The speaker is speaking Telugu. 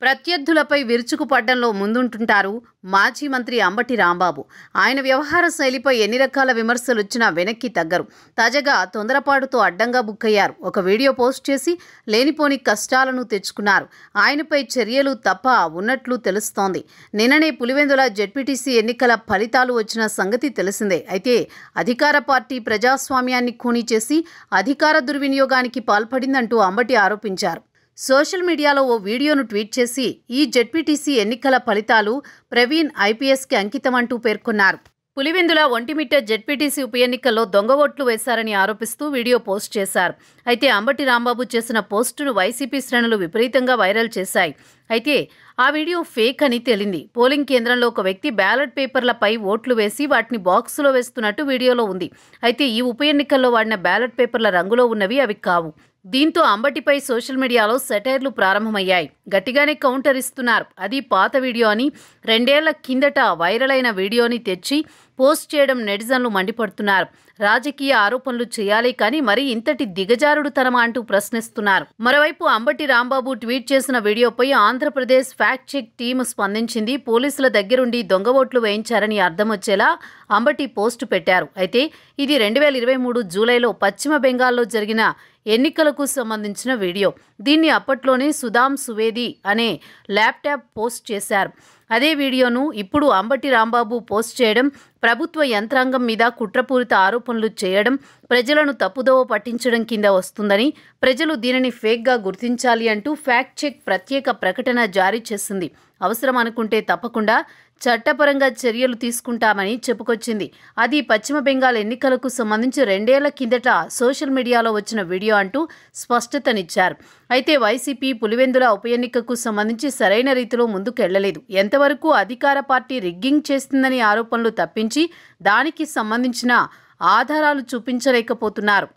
ప్రత్యర్థులపై విరుచుకుపడ్డంలో ముందుంటుంటారు మాజీ మంత్రి అంబటి రాంబాబు. ఆయన వ్యవహార శైలిపై ఎన్ని రకాల విమర్శలు వచ్చినా వెనక్కి తగ్గరు. తాజాగా తొందరపాటుతో అడ్డంగా బుక్ అయ్యారు. ఒక వీడియో పోస్ట్ చేసి లేనిపోని కష్టాలను తెచ్చుకున్నారు. ఆయనపై చర్యలు తప్ప ఉన్నట్లు తెలుస్తోంది. నిన్ననే పులివెందుల జెడ్పీటీసీ ఎన్నికల ఫలితాలు వచ్చిన సంగతి తెలిసిందే. అయితే అధికార పార్టీ ప్రజాస్వామ్యాన్ని ఖూనీ చేసి అధికార దుర్వినియోగానికి పాల్పడిందంటూ అంబటి ఆరోపించారు. సోషల్ మీడియాలో ఓ వీడియోను ట్వీట్ చేసి ఈ జెడ్పీటీసీ ఎన్నికల ఫలితాలు ప్రవీణ్ ఐపీఎస్కి అంకితమంటూ పేర్కొన్నారు. పులివెందుల ఒంటిమిట్ట జెడ్పీటీసీ ఉప ఎన్నికల్లో దొంగ ఓట్లు వేశారని ఆరోపిస్తూ వీడియో పోస్ట్ చేశారు. అయితే అంబటి రాంబాబు చేసిన పోస్టును వైసీపీ శ్రేణులు విపరీతంగా వైరల్ చేశాయి. అయితే ఆ వీడియో ఫేక్ అని తేలింది. పోలింగ్ కేంద్రంలో ఒక వ్యక్తి బ్యాలెట్ పేపర్లపై ఓట్లు వేసి వాటిని బాక్సులో వేస్తున్నట్టు వీడియోలో ఉంది. అయితే ఈ ఉప ఎన్నికల్లో వాడిన బ్యాలెట్ పేపర్ల రంగులో ఉన్నవి అవి కావు. దీంతో అంబటిపై సోషల్ మీడియాలో సెటైర్లు ప్రారంభమయ్యాయి. గట్టిగానే కౌంటర్ ఇస్తున్నారు. అది పాత వీడియో అని, 2 ఏళ్ల కిందట వైరల్ అయిన వీడియోని తెచ్చి పోస్ట్ చేయడం నెటిజన్లు మండిపడుతున్నారు. రాజకీయ ఆరోపణలు చేయాలి కానీ మరి ఇంతటి దిగజారుడుతనమా అంటూ ప్రశ్నిస్తున్నారు. మరోవైపు అంబటి రాంబాబు ట్వీట్ చేసిన వీడియోపై ఆంధ్రప్రదేశ్ ఫ్యాక్ట్ చెక్ టీమ్ స్పందించింది. పోలీసుల దగ్గరుండి దొంగ ఓట్లు వేయించారని అర్థం వచ్చేలా అంబటి పోస్టు పెట్టారు. అయితే ఇది 2023 జూలైలో పశ్చిమ బెంగాల్లో జరిగిన ఎన్నికలకు సంబంధించిన వీడియో. దీన్ని అప్పట్లోనే సుదాం సువేది అనే ల్యాప్టాప్ పోస్ట్ చేశారు. అదే వీడియోను ఇప్పుడు అంబటి రాంబాబు పోస్ట్ చేయడం, ప్రభుత్వ యంత్రాంగం మీద కుట్రపూరిత ఆరోపణలు చేయడం, ప్రజలను తప్పుదోవ పట్టించడం కింద వస్తుందని, ప్రజలు దీనిని ఫేక్గా గుర్తించాలి అంటూ ఫ్యాక్ట్ చెక్ ప్రత్యేక ప్రకటన జారీ చేసింది. అవసరం అనుకుంటే తప్పకుండా చట్టపరంగా చర్యలు తీసుకుంటామని చెప్పుకొచ్చింది. అది పశ్చిమ బెంగాల్ ఎన్నికలకు సంబంధించి 2 ఏళ్ల కిందట సోషల్ మీడియాలో వచ్చిన వీడియో అంటూ స్పష్టతనిచ్చారు. అయితే వైసీపీ పులివెందుల ఉప ఎన్నికకు సంబంధించి సరైన రీతిలో ముందుకెళ్లలేదు. ఎంతవరకు అధికార పార్టీ రిగ్గింగ్ చేస్తుందని ఆరోపణలు తప్పించి దానికి సంబంధించిన ఆధారాలు చూపించలేకపోతున్నారు.